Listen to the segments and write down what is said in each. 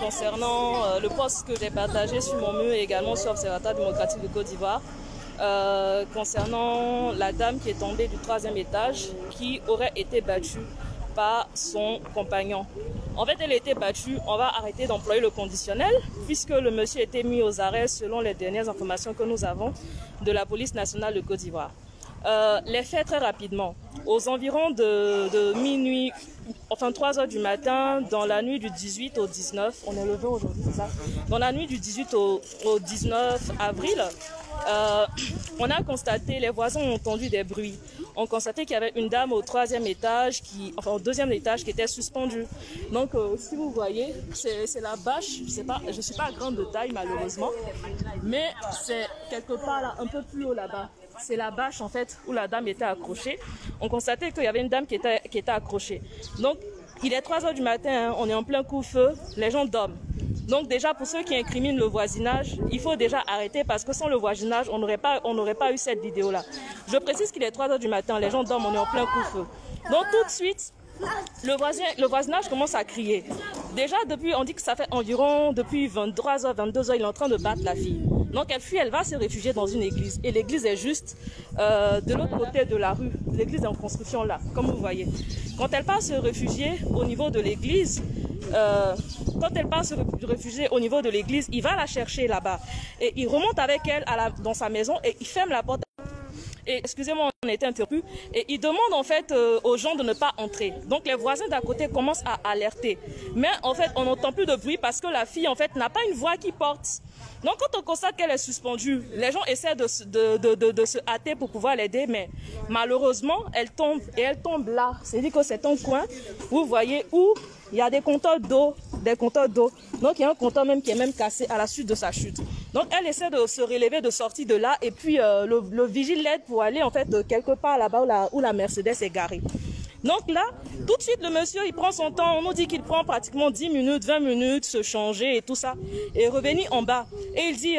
concernant le post que j'ai partagé sur mon mur et également sur l'Observatoire démocratique de Côte d'Ivoire concernant la dame qui est tombée du 3e étage qui aurait été battue par son compagnon. En fait, elle a été battue, on va arrêter d'employer le conditionnel puisque le monsieur a été mis aux arrêts selon les dernières informations que nous avons de la police nationale de Côte d'Ivoire. Les faits très rapidement. Aux environs de minuit, enfin 3 heures du matin, dans la nuit du 18 au 19, on est le 20 aujourd'hui, c'est ça? Dans la nuit du 18 au 19 avril, on a constaté, les voisins ont entendu des bruits. On constatait qu'il y avait une dame au 3e étage, enfin au 2e étage, qui était suspendue. Donc, si vous voyez, c'est la bâche. Je ne suis pas grande de taille malheureusement, mais c'est quelque part là, un peu plus haut là-bas. C'est la bâche en fait où la dame était accrochée. On constatait qu'il y avait une dame qui était accrochée. Donc, il est 3 heures du matin, hein, on est en plein coup-feu, les gens dorment. Donc déjà, pour ceux qui incriminent le voisinage, il faut déjà arrêter parce que sans le voisinage, on n'aurait pas eu cette vidéo-là. Je précise qu'il est 3 heures du matin, les gens dorment, on est en plein coup-feu. Donc tout de suite, le voisinage commence à crier. Déjà, on dit que ça fait environ, depuis 23h, 22h, il est en train de battre la fille. Donc elle fuit, elle va se réfugier dans une église. Et l'église est juste de l'autre côté de la rue. L'église est en construction là, comme vous voyez. Quand elle part se réfugier au niveau de l'église, il va la chercher là-bas. Et il remonte avec elle dans sa maison et il ferme la porte. Et excusez-moi, on a été interrompu. Et il demande en fait aux gens de ne pas entrer. Donc les voisins d'à côté commencent à alerter. Mais en fait, on n'entend plus de bruit parce que la fille en fait n'a pas une voix qui porte. Donc quand on constate qu'elle est suspendue, les gens essaient de se hâter pour pouvoir l'aider, mais malheureusement, elle tombe et elle tombe là. C'est-à-dire que c'est un coin, vous voyez, où il y a des compteurs d'eau. Donc il y a un compteur même qui est même cassé à la suite de sa chute. Donc elle essaie de se relever, de sortir de là, et puis le vigile l'aide pour aller en fait quelque part là-bas où la Mercedes est garée. Donc là, tout de suite, le monsieur, il prend son temps. On nous dit qu'il prend pratiquement 10 minutes, 20 minutes, se changer et tout ça. Et revenir en bas. Et il dit,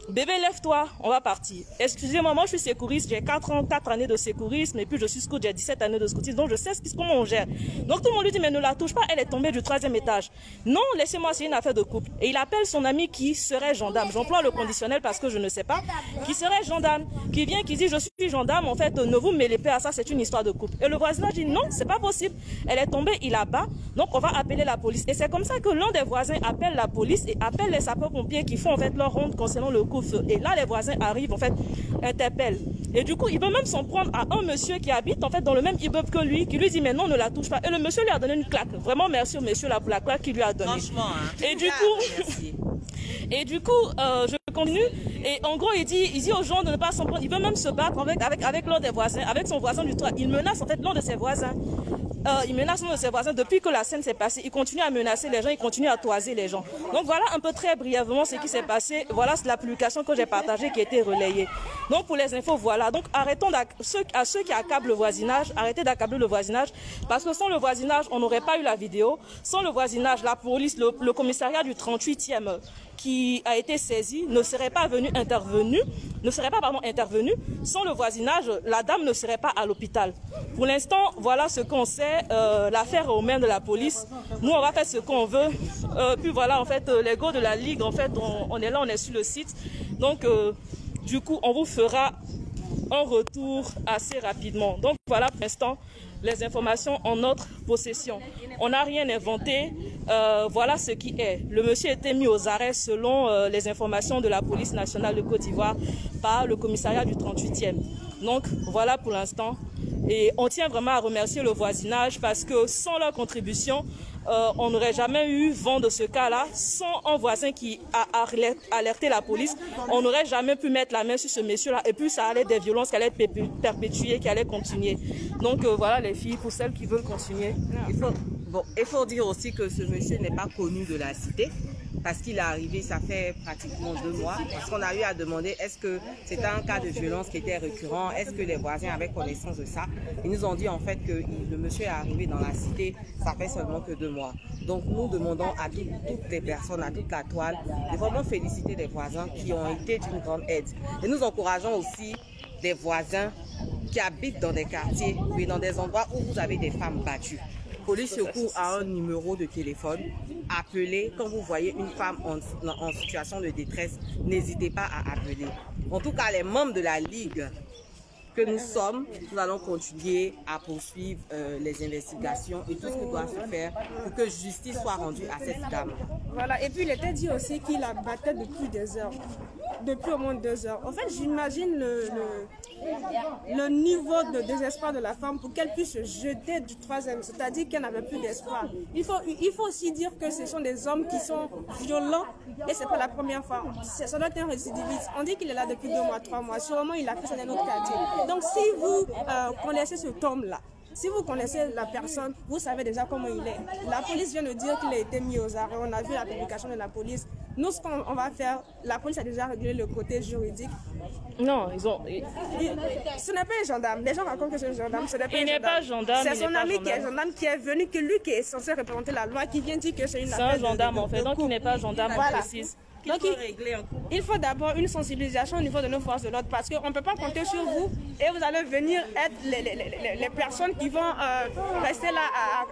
bébé, lève-toi, on va partir. Excusez-moi, moi, je suis secouriste. J'ai 4 années de secourisme. Et puis, je suis scout, j'ai 17 années de scoutisme. Donc, je sais comment on gère. Donc, tout le monde lui dit, mais ne la touche pas. Elle est tombée du 3e étage. Non, laissez-moi, c'est une affaire de couple. Et il appelle son ami qui serait gendarme. J'emploie le conditionnel parce que je ne sais pas. Qui serait gendarme. Qui vient, qui dit, je suis gendarme. En fait, ne vous mêlez pas à ça. C'est une histoire de couple. Et le voisinage dit, non, c'est pas possible. Elle est tombée, il la bat. Donc, on va appeler la police. Et c'est comme ça que l'un des voisins appelle la police et appelle les sapeurs-pompiers qui font en fait leur ronde concernant le coup-feu. Et là, les voisins arrivent, en fait, interpellent. Et du coup, il veut même s'en prendre à un monsieur qui habite en fait dans le même immeuble que lui, qui lui dit, mais non, ne la touche pas. Et le monsieur lui a donné une claque. Vraiment, merci au monsieur là pour la claque qu'il lui a donnée. Franchement, hein. Et du coup, je continue. Et en gros, il dit aux gens de ne pas s'en prendre. Il veut même se battre avec l'un des voisins, avec son voisin du toit. Il menace en fait l'un de ses voisins. Il menace l'un de ses voisins. Depuis que la scène s'est passée, il continue à menacer les gens, il continue à toiser les gens. Donc voilà un peu très brièvement ce qui s'est passé. Voilà la publication que j'ai partagée qui a été relayée. Donc pour les infos, voilà. Donc arrêtons à ceux qui accablent le voisinage, arrêtez d'accabler le voisinage. Parce que sans le voisinage, on n'aurait pas eu la vidéo. Sans le voisinage, la police, le commissariat du 38e qui a été saisi ne serait pas intervenu. Sans le voisinage, la dame ne serait pas à l'hôpital. Pour l'instant, voilà ce qu'on sait. L'affaire est aux mains de la police. Nous, on va faire ce qu'on veut. Puis voilà, en fait, les gars de la Ligue, en fait, on est là, on est sur le site. Donc, du coup, on vous fera un retour assez rapidement. Donc, voilà pour l'instant les informations en notre possession. On n'a rien inventé. Voilà ce qui est. Le monsieur a été mis aux arrêts selon les informations de la police nationale de Côte d'Ivoire par le commissariat du 38e. Donc, voilà pour l'instant. Et on tient vraiment à remercier le voisinage parce que sans leur contribution, on n'aurait jamais eu vent de ce cas-là. Sans un voisin qui a alerté la police, on n'aurait jamais pu mettre la main sur ce monsieur-là. Et puis ça allait être des violences qui allaient être perpétuées, qui allaient continuer. Donc voilà les filles, pour celles qui veulent continuer. Il faut dire aussi que ce monsieur n'est pas connu de la cité. Parce qu'il est arrivé, ça fait pratiquement 2 mois. Parce qu'on a eu à demander, est-ce que c'était un cas de violence qui était récurrent? Est-ce que les voisins avaient connaissance de ça? Ils nous ont dit en fait que le monsieur est arrivé dans la cité, ça fait seulement que 2 mois. Donc nous demandons à toutes les personnes, à toute la toile, de vraiment féliciter les voisins qui ont été d'une grande aide. Et nous encourageons aussi les voisins qui habitent dans des quartiers, oui, dans des endroits où vous avez des femmes battues. Police secours a un numéro de téléphone. Appelez quand vous voyez une femme en situation de détresse. N'hésitez pas à appeler. En tout cas, les membres de la Ligue que nous sommes, nous allons continuer à poursuivre les investigations et tout ce qui doit se faire pour que justice soit rendue à cette dame. Voilà, et puis il était dit aussi qu'il la battait depuis des heures, depuis au moins 2 heures. En fait, j'imagine le niveau de désespoir de la femme pour qu'elle puisse se jeter du 3e, c'est-à-dire qu'elle n'avait plus d'espoir. Il faut aussi dire que ce sont des hommes qui sont violents et c'est pas la première fois. Ça doit être un récidiviste. On dit qu'il est là depuis 2 mois, 3 mois. Sûrement, il a fait ça dans notre quartier. Donc, si vous connaissez ce homme-là, si vous connaissez la personne, vous savez déjà comment il est. La police vient de dire qu'il a été mis aux arrêts. On a vu la publication de la police. Nous, ce qu'on va faire, la police a déjà réglé le côté juridique. Non, ils ont... Ce n'est pas un gendarme. Les gens racontent que c'est un gendarme. Ce n'est pas il n'est pas gendarme. C'est son ami qui est gendarme, qui est venu, que lui qui est censé représenter la loi, qui vient dire que c'est une affaire. C'est un gendarme en fait, donc il n'est pas gendarme, voilà. précise. Donc, il faut d'abord une sensibilisation au niveau de nos forces de l'ordre parce qu'on ne peut pas compter sur vous et vous allez venir être les personnes qui vont rester là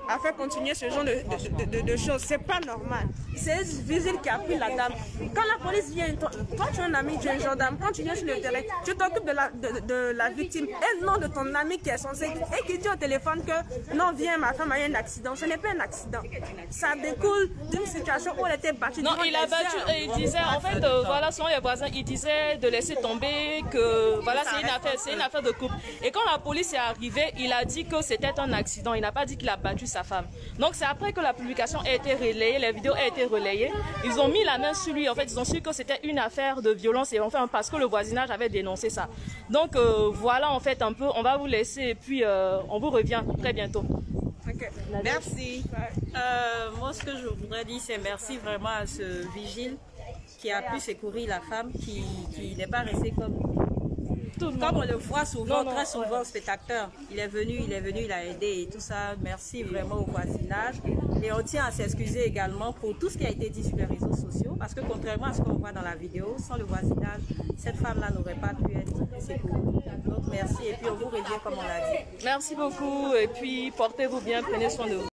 à faire continuer ce genre de choses. C'est pas normal. C'est une visite qui a pris la dame. Quand la police vient, toi tu es un ami, tu es un gendarme, quand tu viens sur le terrain, tu t'occupes de la victime et non de ton ami qui est censé et qui dit au téléphone que non, viens, ma femme a eu un accident. Ce n'est pas un accident. Ça découle d'une situation où elle était battue. Non, il a battu et il disait, en fait, voilà, selon les voisins, il disait de laisser tomber, que voilà, c'est une affaire de couple. Et quand la police est arrivée, il a dit que c'était un accident. Il n'a pas dit qu'il a battu sa femme. Donc c'est après que la publication a été relayée, les vidéos ont été relayées. Ils ont mis la main sur lui. En fait, ils ont su que c'était une affaire de violence et enfin parce que le voisinage avait dénoncé ça. Donc voilà, en fait, un peu, on va vous laisser et puis on vous revient très bientôt. Okay. Merci. Moi, ce que je voudrais dire, c'est merci vraiment à ce vigile qui a pu secourir la femme, qui n'est pas resté comme on le voit souvent, très souvent, spectateur. Il est venu, il a aidé et tout ça. Merci vraiment au voisinage. Et on tient à s'excuser également pour tout ce qui a été dit sur les réseaux sociaux, parce que contrairement à ce qu'on voit dans la vidéo, sans le voisinage, cette femme-là n'aurait pas pu être secourue. Donc merci et puis on vous revient comme on l'a dit. Merci beaucoup et puis portez-vous bien, prenez soin de vous.